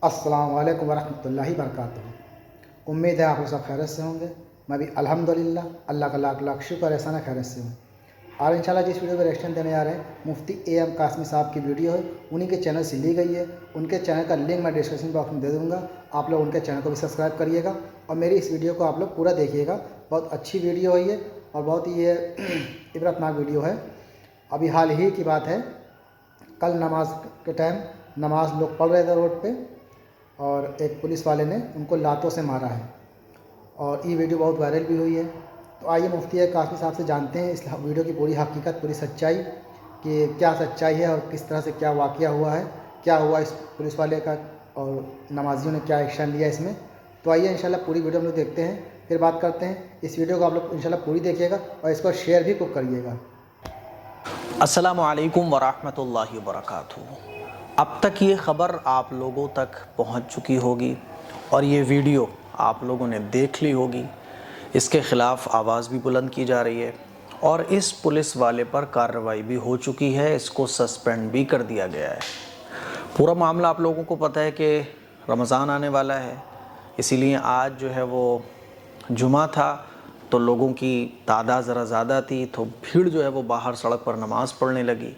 अस्सलाम वालेकुम वरहमतुल्लाहि वबरकातुहू। उम्मीद है आप लोग सब खैरियत से होंगे। मैं भी अल्हम्दुलिल्लाह अल्लाह का लाख लाख शुक्र एहसान है खैरियत से हूँ। और इंशाल्लाह जिस वीडियो में रिएक्शन देने जा रहे हैं मुफ्ती AM कासमी साहब की वीडियो है, उन्हीं के चैनल से ली गई है। उनके चैनल का लिंक मैं डिस्क्रिप्शन बॉक्स में दे दूँगा, आप लोग उनके चैनल को भी सब्सक्राइब करिएगा और मेरी इस वीडियो को आप लोग पूरा देखिएगा। बहुत अच्छी वीडियो है ये और बहुत ही ये इबरतनाक वीडियो है। अभी हाल ही की बात है, कल नमाज के टाइम नमाज लोग पढ़ रहे थे रोड पे और एक पुलिस वाले ने उनको लातों से मारा है और ये वीडियो बहुत वायरल भी हुई है। तो आइए मुफ्ती कासमी साहब से जानते हैं इस वीडियो की पूरी हकीकत, पूरी सच्चाई कि क्या सच्चाई है और किस तरह से क्या वाक़या हुआ है, क्या हुआ इस पुलिस वाले का और नमाजियों ने क्या एक्शन लिया इसमें। तो आइए इंशाल्लाह पूरी वीडियो हम लोग देखते हैं, फिर बात करते हैं। इस वीडियो को आप लोग इंशाल्लाह पूरी देखिएगा और इसको शेयर भी खूब करिएगा। अस्सलामु अलैकुम वरहमतुल्लाहि वबरकातुहू। अब तक ये ख़बर आप लोगों तक पहुंच चुकी होगी और ये वीडियो आप लोगों ने देख ली होगी। इसके ख़िलाफ़ आवाज़ भी बुलंद की जा रही है और इस पुलिस वाले पर कार्रवाई भी हो चुकी है, इसको सस्पेंड भी कर दिया गया है। पूरा मामला आप लोगों को पता है कि रमज़ान आने वाला है, इसीलिए आज जो है वो जुमा था तो लोगों की तादाद ज़रा ज़्यादा थी, तो भीड़ जो है वो बाहर सड़क पर नमाज़ पढ़ने लगी।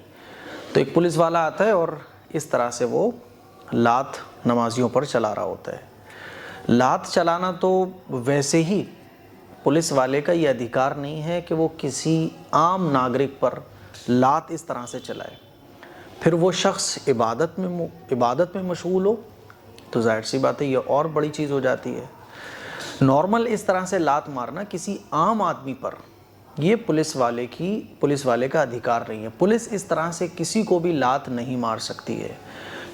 तो एक पुलिस वाला आता है और इस तरह से वो लात नमाजियों पर चला रहा होता है। लात चलाना तो वैसे ही पुलिस वाले का ये अधिकार नहीं है कि वो किसी आम नागरिक पर लात इस तरह से चलाए। फिर वो शख्स इबादत में मशगूल हो तो जाहिर सी बात है ये और बड़ी चीज़ हो जाती है। नॉर्मल इस तरह से लात मारना किसी आम आदमी पर ये पुलिस वाले का अधिकार नहीं है। पुलिस इस तरह से किसी को भी लात नहीं मार सकती है।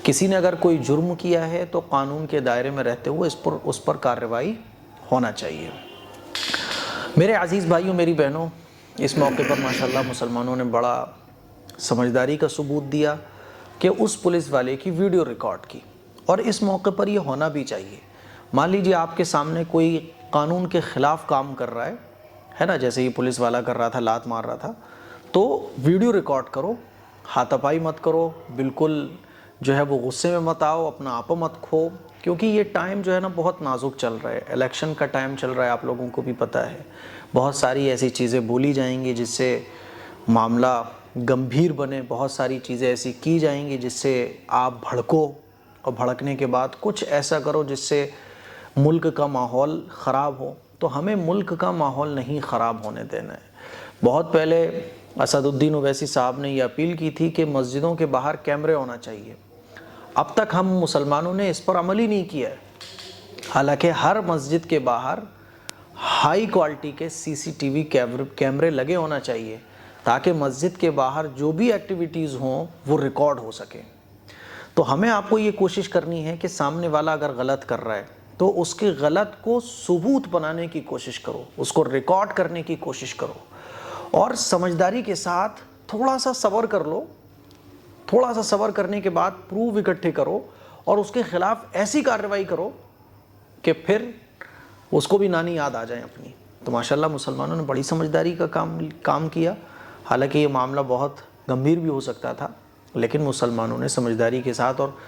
किसी ने अगर कोई जुर्म किया है तो कानून के दायरे में रहते हुए उस पर कार्रवाई होना चाहिए। मेरे अज़ीज़ भाइयों, मेरी बहनों, इस मौके पर माशाल्लाह मुसलमानों ने बड़ा समझदारी का सबूत दिया कि उस पुलिस वाले की वीडियो रिकॉर्ड की, और इस मौके पर यह होना भी चाहिए। मान लीजिए आपके सामने कोई कानून के ख़िलाफ़ काम कर रहा है ना, जैसे ये पुलिस वाला कर रहा था, लात मार रहा था, तो वीडियो रिकॉर्ड करो, हाथापाई मत करो, बिल्कुल जो है वो गुस्से में मत आओ, अपना आपा मत खो, क्योंकि ये टाइम जो है ना बहुत नाजुक चल रहा है। इलेक्शन का टाइम चल रहा है, आप लोगों को भी पता है। बहुत सारी ऐसी चीज़ें बोली जाएंगी जिससे मामला गंभीर बने, बहुत सारी चीज़ें ऐसी की जाएंगी जिससे आप भड़को और भड़कने के बाद कुछ ऐसा करो जिससे मुल्क का माहौल ख़राब हो। तो हमें मुल्क का माहौल नहीं ख़राब होने देना है। बहुत पहले असदुद्दीन ओवैसी साहब ने यह अपील की थी कि मस्जिदों के बाहर कैमरे होना चाहिए। अब तक हम मुसलमानों ने इस पर अमल ही नहीं किया है। हालांकि हर मस्जिद के बाहर हाई क्वालिटी के CCTV कैमरे लगे होना चाहिए ताकि मस्जिद के बाहर जो भी एक्टिविटीज़ हों वो रिकॉर्ड हो सके। तो हमें आपको ये कोशिश करनी है कि सामने वाला अगर गलत कर रहा है तो उसके गलत को सबूत बनाने की कोशिश करो, उसको रिकॉर्ड करने की कोशिश करो और समझदारी के साथ थोड़ा सा सब्र कर लो। थोड़ा सा सब्र करने के बाद प्रूफ इकट्ठे करो और उसके खिलाफ ऐसी कार्रवाई करो कि फिर उसको भी नानी याद आ जाए अपनी। तो माशाल्लाह मुसलमानों ने बड़ी समझदारी का काम किया। हालांकि ये मामला बहुत गंभीर भी हो सकता था, लेकिन मुसलमानों ने समझदारी के साथ, और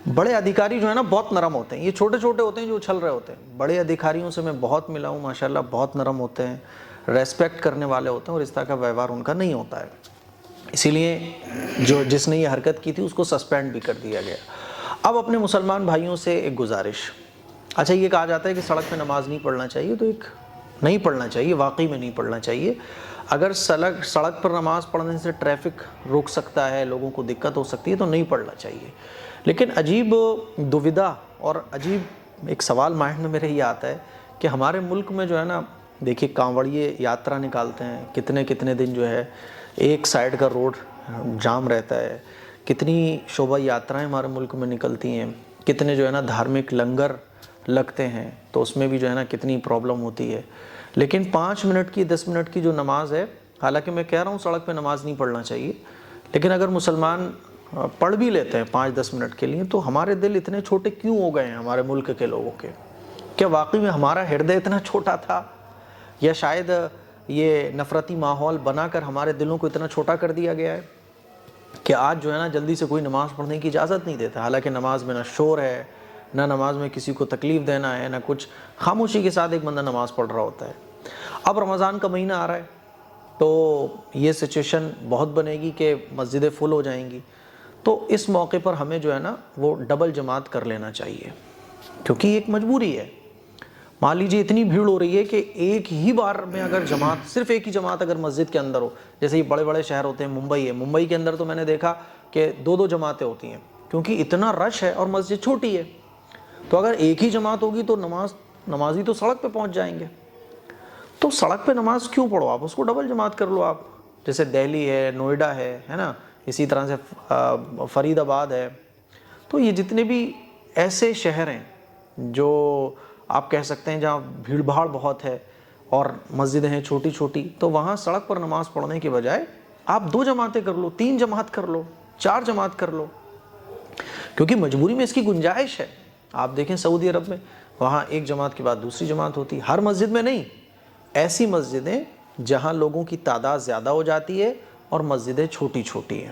बड़े अधिकारी जो है ना बहुत नरम होते हैं, ये छोटे छोटे होते हैं जो उछल रहे होते हैं। बड़े अधिकारियों से मैं बहुत मिला हूँ, माशाल्लाह बहुत नरम होते हैं, रेस्पेक्ट करने वाले होते हैं और इस तरह का व्यवहार उनका नहीं होता है। इसीलिए जिसने ये हरकत की थी उसको सस्पेंड भी कर दिया गया। अब अपने मुसलमान भाइयों से एक गुजारिश। अच्छा, ये कहा जाता है कि सड़क पे नमाज नहीं पढ़ना चाहिए, तो एक नहीं पढ़ना चाहिए, वाकई में नहीं पढ़ना चाहिए। अगर सड़क पर नमाज पढ़ने से ट्रैफिक रुक सकता है, लोगों को दिक्कत हो सकती है, तो नहीं पढ़ना चाहिए। लेकिन अजीब दुविधा और अजीब एक सवाल माइंड में मेरे ये आता है कि हमारे मुल्क में जो है ना, देखिए कांवड़िए यात्रा निकालते हैं, कितने कितने दिन जो है एक साइड का रोड जाम रहता है, कितनी शोभा यात्राएं हमारे मुल्क में निकलती हैं, कितने जो है ना धार्मिक लंगर लगते हैं, तो उसमें भी जो है ना कितनी प्रॉब्लम होती है। लेकिन 5 मिनट की 10 मिनट की जो नमाज है, हालांकि मैं कह रहा हूँ सड़क पे नमाज नहीं पढ़ना चाहिए, लेकिन अगर मुसलमान पढ़ भी लेते हैं 5-10 मिनट के लिए, तो हमारे दिल इतने छोटे क्यों हो गए हैं हमारे मुल्क के लोगों के? क्या वाकई में हमारा हृदय इतना छोटा था, या शायद ये नफ़रती माहौल बनाकर हमारे दिलों को इतना छोटा कर दिया गया है कि आज जो है ना जल्दी से कोई नमाज़ पढ़ने की इजाज़त नहीं देता। हालांकि नमाज में ना शोर है, نہ نماز میں کسی کو تکلیف دینا ہے، نہ کچھ، خاموشی کے ساتھ ایک بندہ نماز پڑھ رہا ہوتا ہے۔ اب رمضان کا مہینہ آ رہا ہے تو یہ سچویشن بہت بنے گی کہ مسجدیں فل ہو جائیں گی، تو اس موقع پر ہمیں جو ہے نا وہ ڈبل جماعت کر لینا چاہیے، کیونکہ ایک مجبوری ہے۔ مان لیجیے اتنی بھیڑ ہو رہی ہے کہ ایک ہی بار میں اگر جماعت، صرف ایک ہی جماعت اگر مسجد کے اندر ہو، جیسے یہ بڑے بڑے شہر ہوتے ہیں، ممبئی ہے، ممبئی کے اندر تو میں نے دیکھا کہ دو جماعتیں ہوتی ہیں، کیونکہ اتنا رش ہے اور مسجد چھوٹی ہے۔ تو اگر ایک ہی جماعت ہوگی تو نمازی تو سڑک پہ پہنچ جائیں گے، تو سڑک پہ نماز کیوں پڑھو آپ، اس کو ڈبل جماعت کر لو آپ، جیسے دہلی ہے، نوئیڈا ہے نا، اسی طرح سے فرید آباد ہے۔ تو یہ جتنے بھی ایسے شہر ہیں جو آپ کہہ سکتے ہیں جہاں بھیڑ بھاڑ بہت ہے اور مسجدیں ہیں چھوٹی چھوٹی، تو وہاں سڑک پر نماز پڑھنے کے بجائے آپ 2 جماعتیں کر لو، 3 جماعت کر لو، 4 جماعت کر لو، کیونکہ مجبوری میں اس کی گنجائش ہے۔ آپ دیکھیں سعودی عرب میں وہاں ایک جماعت کے بعد دوسری جماعت ہوتی ہے، ہر مسجد میں نہیں، ایسی مسجدیں جہاں لوگوں کی تعداد زیادہ ہو جاتی ہے اور مسجدیں چھوٹی چھوٹی ہیں،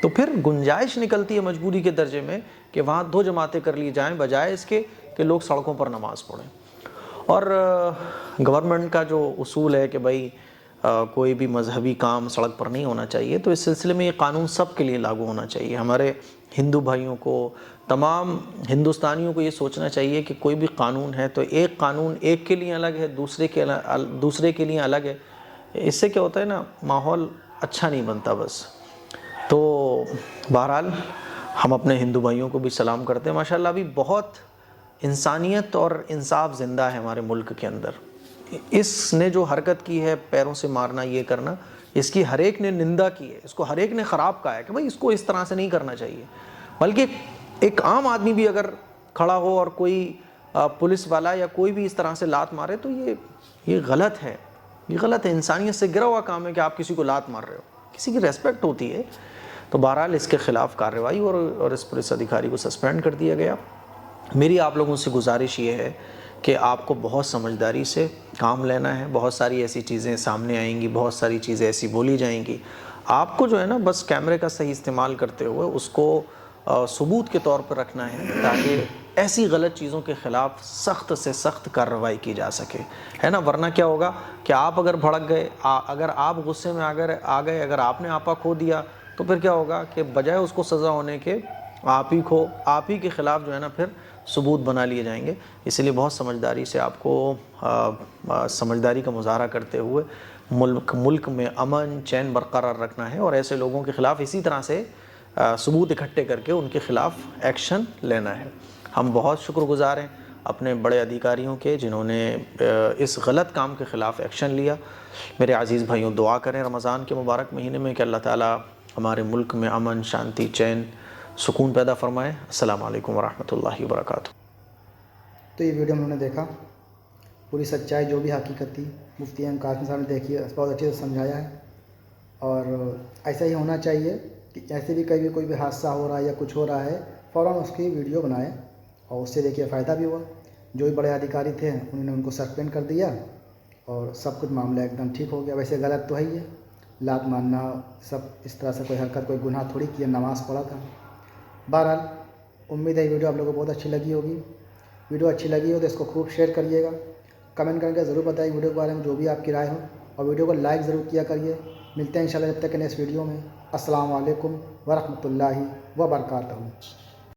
تو پھر گنجائش نکلتی ہے مجبوری کے درجے میں کہ وہاں 2 جماعتیں کر لی جائیں، بجائے اس کے کہ لوگ سڑکوں پر نماز پڑھیں۔ اور گورنمنٹ کا جو اصول ہے کہ بھائی کوئی بھی مذہبی کام سڑک پر نہیں ہونا چاہیے، تو اس سلسلے میں یہ قانون سب کے لیے لاگو ہونا چاہیے۔ ہمارے ہندو بھائیوں کو، تمام ہندوستانیوں کو یہ سوچنا چاہیے کہ کوئی بھی قانون ہے تو ایک قانون ایک کے لیے الگ ہے، دوسرے کے لیے الگ ہے۔ اس سے کیا ہوتا ہے نا، ماحول اچھا نہیں بنتا بس۔ تو بہرحال ہم اپنے ہندو بھائیوں کو بھی سلام کرتے ہیں، ماشاءاللہ ابھی بہت انسانیت اور انصاف زندہ ہے ہمارے ملک کے اندر۔ اس نے جو حرکت کی ہے پیروں سے مارنا، یہ کرنا، اس کی ہر ایک نے نندا کی ہے، اس کو ہر ایک نے خراب کہا ہے کہ بھائی اس کو اس طرح سے نہیں کرنا چاہیے۔ بلکہ ایک عام آدمی بھی اگر کھڑا ہو اور کوئی پولیس والا یا کوئی بھی اس طرح سے لات مارے تو یہ غلط ہے، یہ غلط ہے، انسانیت سے گرا ہوا کام ہے کہ آپ کسی کو لات مار رہے ہو، کسی کی ریسپیکٹ ہوتی ہے۔ تو بہرحال اس کے خلاف کارروائی اور اس پولیس ادھیکاری کو سسپینڈ کر دیا گیا۔ میری آپ لوگوں سے گزارش یہ ہے کہ آپ کو بہت سمجھداری سے کام لینا ہے، بہت ساری ایسی چیزیں سامنے آئیں گی، بہت ساری چیزیں ایسی بولی جائیں گی، آپ کو جو ہے نا بس کیمرے کا صحیح استعمال کرتے ہوئے اس کو ثبوت کے طور پر رکھنا ہے، تاکہ ایسی غلط چیزوں کے خلاف سخت سے سخت کارروائی کی جا سکے، ہے نا۔ ورنہ کیا ہوگا کہ آپ اگر بھڑک گئے، اگر آپ غصے میں آ گئے، اگر آپ نے آپا کھو دیا، تو پھر کیا ہوگا کہ بجائے اس کو سزا ہونے کے آپ ہی کے خلاف جو ہے نا پھر ثبوت بنا لیے جائیں گے۔ اس لیے بہت سمجھداری سے آپ کو سمجھداری کا مظاہرہ کرتے ہوئے ملک میں امن چین برقرار رکھنا ہے، اور ایسے لوگوں کے خلاف اسی طرح سے ثبوت اکٹھے کر کے ان کے خلاف ایکشن لینا ہے۔ ہم بہت شکر گزار ہیں اپنے بڑے ادھیکاریوں کے جنہوں نے اس غلط کام کے خلاف ایکشن لیا۔ میرے عزیز بھائیوں، دعا کریں رمضان کے مبارک مہینے میں کہ اللہ تعالیٰ ہمارے ملک میں امن، شانتی، چین، سکون پیدا فرمائے۔ السلام علیکم ورحمۃ اللہ وبرکاتہ۔ تو یہ ویڈیو ہم نے دیکھا، پوری سچائی جو بھی حقیقت تھی مفتی ایم قاسم صاحب نے دیکھی ہے، بہت اچھے سے سمجھایا ہے، اور ایسا ہی ہونا چاہیے کہ ایسے بھی کبھی کوئی بھی حادثہ ہو رہا ہے یا کچھ ہو رہا ہے فوراً اس کی ویڈیو بنائیں، اور اس سے دیکھیے فائدہ بھی ہوا۔ جو بھی بڑے ادھیکاری تھے انہوں نے ان کو سسپینڈ کر دیا اور سب کچھ معاملہ ایک دم ٹھیک ہو گیا۔ ویسے غلط تو ہے ہی ہے، لات مارنا سب اس طرح سے کوئی حرکت، کوئی گناہ تھوڑی کیا، نماز پڑھا تھا۔ بہرحال امید ہے یہ ویڈیو آپ لوگوں کو بہت اچھی لگی ہوگی۔ ویڈیو اچھی لگی ہو تو اس کو خوب شیئر کریے گا، کمنٹ کر کے ضرور بتائیے ویڈیو کے بارے میں جو بھی آپ کی رائے ہو، اور ویڈیو کو لائک ضرور کیا کریے۔ ملتے ہیں انشاءاللہ جب تک کہ نیکسٹ ویڈیو میں۔ السلام علیکم ورحمۃ اللہ وبرکاتہ۔